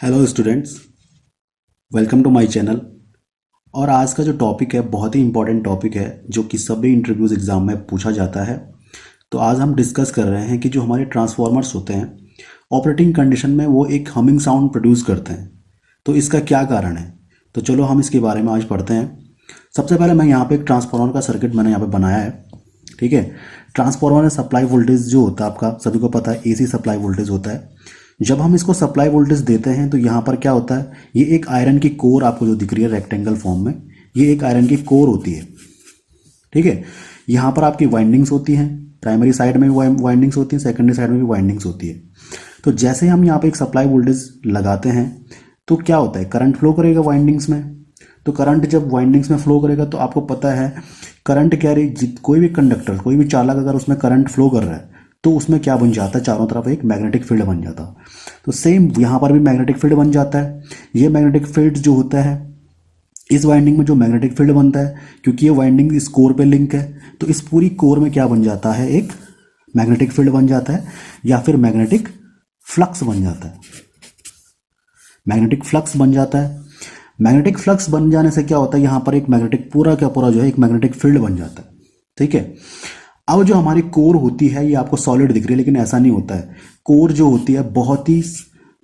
Hello students, welcome to my channel. और आज का जो टॉपिक है बहुत ही इंपॉर्टेंट टॉपिक है जो कि सभी इंटरव्यूज़ एग्ज़ाम में पूछा जाता है। तो आज हम डिस्कस कर रहे हैं कि जो हमारे ट्रांसफार्मर्स होते हैं ऑपरेटिंग कंडीशन में वो एक हमिंग साउंड प्रोड्यूस करते हैं। तो इसका क्या कारण है? तो चलो हम इसके बारे में आज पढ़ते हैं। सबसे पहले मैं यहाँ पे एक ट्रांसफार्मर का सर्किट मैंने यहाँ पे बनाया है। ठीक है, ट्रांसफार्मर में सप्लाई वोल्टेज जो होता है आपका सभी को पता है, एसी सप्लाई वोल्टेज होता है। जब हम इसको सप्लाई वोल्टेज देते हैं तो यहाँ पर क्या होता है, ये एक आयरन की कोर आपको जो दिख रही है रेक्टेंगल फॉर्म में, ये एक आयरन की कोर होती है। ठीक है, यहाँ पर आपकी वाइंडिंग्स होती हैं, प्राइमरी साइड में भी वाइंडिंग्स होती हैं, सेकेंडरी साइड में भी वाइंडिंग्स होती है। तो जैसे ही हम यहाँ पे एक सप्लाई वोल्टेज लगाते हैं तो क्या होता है, करंट फ्लो करेगा वाइंडिंग्स में। तो करंट जब वाइंडिंग्स में फ्लो करेगा तो आपको पता है करंट कैरी, कोई भी कंडक्टर, कोई भी चालक अगर उसमें करंट फ्लो कर रहा है तो उसमें क्या बन जाता है, चारों तरफ एक मैग्नेटिक फील्ड बन जाता है। तो सेम यहाँ पर भी मैग्नेटिक फील्ड बन जाता है। ये मैग्नेटिक फील्ड जो होता है, इस वाइंडिंग में जो मैग्नेटिक फील्ड बनता है, क्योंकि ये वाइंडिंग इस कोर पे लिंक है, तो इस पूरी कोर में क्या बन जाता है, एक मैग्नेटिक फील्ड बन जाता है या फिर मैग्नेटिक फ्लक्स बन जाता है। मैग्नेटिक फ्लक्स बन जाता है। मैग्नेटिक फ्लक्स बन जाने से क्या होता है, यहाँ पर एक मैग्नेटिक पूरा का पूरा जो है एक मैग्नेटिक फील्ड बन जाता है। ठीक है, अब जो हमारी कोर होती है ये आपको सॉलिड दिख रही है, लेकिन ऐसा नहीं होता है। कोर जो होती है बहुत ही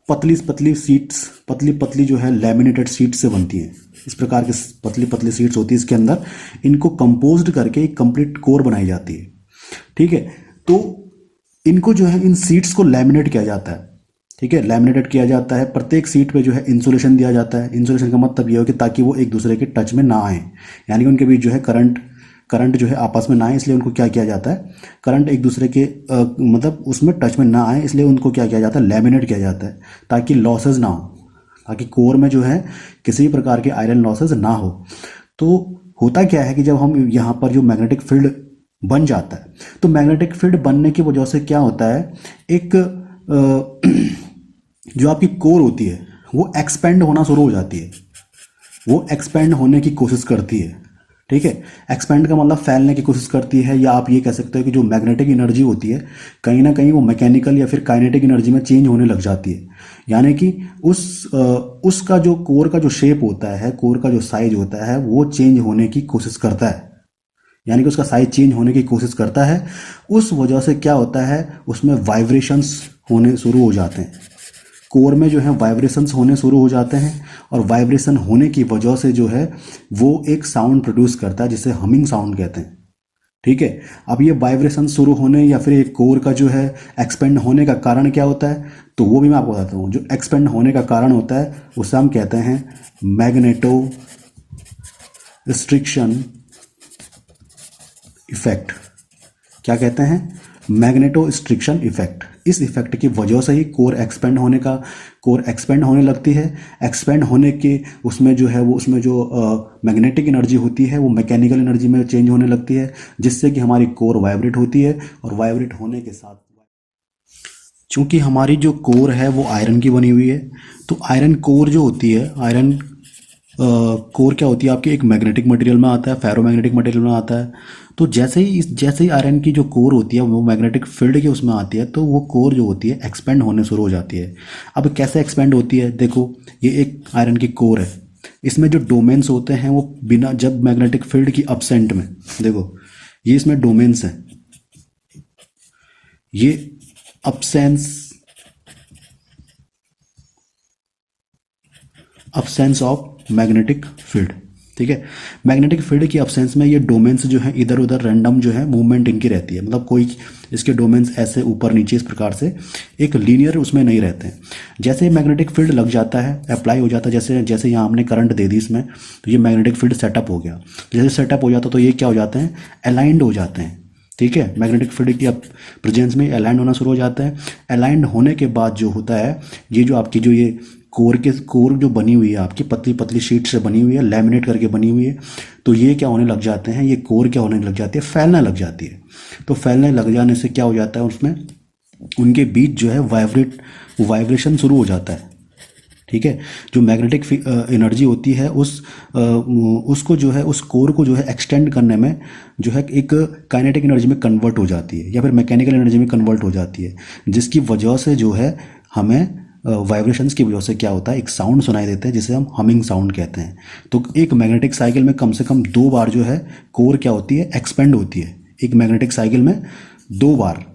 पतली पतली सीट्स, पतली पतली जो है लैमिनेटेड सीट्स से बनती है। इस प्रकार की पतली पतली सीट्स होती है इसके अंदर, इनको कंपोज्ड करके एक कंप्लीट कोर बनाई जाती है। ठीक है, तो इनको जो है इन सीट्स को लैमिनेट किया जाता है। ठीक है, लैमिनेटेड किया जाता है। प्रत्येक सीट पे जो है इंसुलेशन दिया जाता है। इंसुलेशन का मतलब ये हो कि ताकि वो एक दूसरे के टच में ना आए, यानी कि उनके बीच जो है करंट जो है आपस में ना आए, इसलिए उनको क्या किया जाता है, करंट एक दूसरे के मतलब उसमें टच में ना आए, इसलिए उनको क्या किया जाता है, लैमिनेट किया जाता है ताकि लॉसेज ना हो, ताकि कोर में जो है किसी भी प्रकार के आयरन लॉसेज ना हो। तो होता क्या है कि जब हम यहाँ पर जो मैग्नेटिक फील्ड बन जाता है तो मैग्नेटिक फील्ड बनने की वजह से क्या होता है, एक जो आपकी कोर होती है वो एक्सपेंड होना शुरू हो जाती है, वो एक्सपेंड होने की कोशिश करती है। ठीक है, एक्सपेंड का मतलब फैलने की कोशिश करती है, या आप ये कह सकते हो कि जो मैग्नेटिक एनर्जी होती है कहीं ना कहीं वो मैकेनिकल या फिर काइनेटिक एनर्जी में चेंज होने लग जाती है। यानी कि उसका जो कोर का जो शेप होता है, कोर का जो साइज होता है वो चेंज होने की कोशिश करता है, यानी कि उसका साइज चेंज होने की कोशिश करता है। उस वजह से क्या होता है, उसमें वाइब्रेशंस होने शुरू हो जाते हैं। कोर में जो है वाइब्रेशंस होने शुरू हो जाते हैं, और वाइब्रेशन होने की वजह से जो है वो एक साउंड प्रोड्यूस करता है जिसे हमिंग साउंड कहते हैं। ठीक है, अब ये वाइब्रेशन शुरू होने या फिर एक कोर का जो है एक्सपेंड होने का कारण क्या होता है, तो वो भी मैं आपको बताता हूँ। जो एक्सपेंड होने का कारण होता है उसे हम कहते हैं मैग्नेटो रिस्ट्रिक्शन इफेक्ट। क्या कहते हैं, मैग्नेटो रिस्ट्रिक्शन इफेक्ट। इस इफेक्ट की वजह से ही कोर एक्सपेंड होने लगती है। एक्सपेंड होने के उसमें जो है वो उसमें जो मैग्नेटिक एनर्जी होती है वो मैकेनिकल एनर्जी में चेंज होने लगती है, जिससे कि हमारी कोर वाइब्रेट होती है। और वाइब्रेट होने के साथ, चूंकि हमारी जो कोर है वो आयरन की बनी हुई है, तो आयरन कोर जो होती है, आयरन कोर क्या होती है आपकी, एक मैग्नेटिक मटेरियल में आता है, फेरोमैग्नेटिक मटेरियल में आता है। तो जैसे ही आयरन की जो कोर होती है वो मैग्नेटिक फील्ड के उसमें आती है, तो वो कोर जो होती है एक्सपेंड होने शुरू हो जाती है। अब कैसे एक्सपेंड होती है, देखो ये एक आयरन की कोर है, इसमें जो डोमेन्स होते हैं वो बिना, जब मैग्नेटिक फील्ड की अपसेंट में, देखो ये इसमें डोमेन्स हैं, ये absence ऑफ मैग्नेटिक फील्ड। ठीक है, मैग्नेटिक फील्ड की अब्सेंस में ये डोमेन्स जो है इधर उधर रैंडम जो है मूवमेंट इनकी रहती है, मतलब कोई इसके डोमेन्स ऐसे ऊपर नीचे इस प्रकार से एक लीनियर उसमें नहीं रहते हैं। जैसे मैग्नेटिक फील्ड लग जाता है, अप्लाई हो जाता है, जैसे जैसे यहाँ हमने करंट दे दी इसमें, तो ये मैग्नेटिक फील्ड सेटअप हो गया। जैसे सेटअप हो जाता तो ये क्या हो जाते हैं, अलाइंड हो जाते हैं। ठीक है, मैग्नेटिक फील्ड की प्रेजेंस में अलाइंड होना शुरू हो जाता है। अलाइंड होने के बाद जो होता है, ये जो आपकी जो ये कोर जो बनी हुई है आपकी पतली पतली शीट से बनी हुई है, लैमिनेट करके बनी हुई है, तो ये क्या होने लग जाते हैं, ये कोर क्या होने लग जाती है, फैलने लग जाती है। तो फैलने लग जाने से क्या हो जाता है, उसमें उनके बीच जो है वाइब्रेशन शुरू हो जाता है। ठीक है, जो मैग्नेटिक एनर्जी होती है उसको जो है, उस कोर को जो है एक्सटेंड करने में जो है एक काइनेटिक एनर्जी में कन्वर्ट हो जाती है, या फिर मैकेनिकल एनर्जी में कन्वर्ट हो जाती है, जिसकी वजह से जो है हमें वाइब्रेशंस की वजह से क्या होता है, एक साउंड सुनाई देता है जिसे हम हमिंग साउंड कहते हैं। तो एक मैग्नेटिक साइकिल में कम से कम 2 बार जो है कोर क्या होती है, एक्सपेंड होती है। एक मैग्नेटिक साइकिल में 2 बार,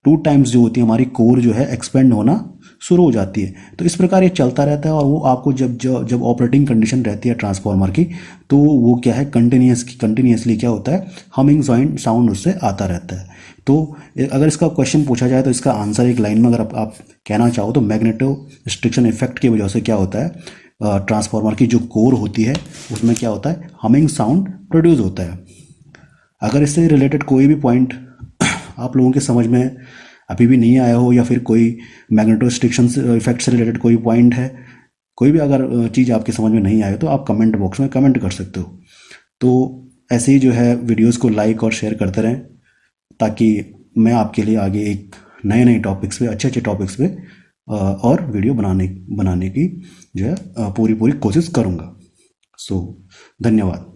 2 टाइम्स जो होती है हमारी कोर जो है एक्सपेंड होना शुरू हो जाती है। तो इस प्रकार ये चलता रहता है और वो आपको जब ऑपरेटिंग कंडीशन रहती है ट्रांसफार्मर की, तो वो क्या है, कंटिन्यूसली क्या होता है, हमिंग साउंड उससे आता रहता है। तो अगर इसका क्वेश्चन पूछा जाए तो इसका आंसर एक लाइन में अगर आप कहना चाहो तो मैग्नेटो स्ट्रिक्शन इफेक्ट की वजह से क्या होता है, ट्रांसफार्मर की जो कोर होती है उसमें क्या होता है, हमिंग साउंड प्रोड्यूस होता है। अगर इससे रिलेटेड कोई भी पॉइंट आप लोगों के समझ में अभी भी नहीं आया हो, या फिर कोई मैग्नेटो स्ट्रिक्शन इफेक्ट से रिलेटेड कोई पॉइंट है, कोई भी अगर चीज़ आपके समझ में नहीं आए तो आप कमेंट बॉक्स में कमेंट कर सकते हो। तो ऐसे ही जो है वीडियोस को लाइक और शेयर करते रहें, ताकि मैं आपके लिए आगे एक नए नए टॉपिक्स पे, अच्छे अच्छे टॉपिक्स पे और वीडियो बनाने की जो है पूरी कोशिश करूँगा। सो धन्यवाद।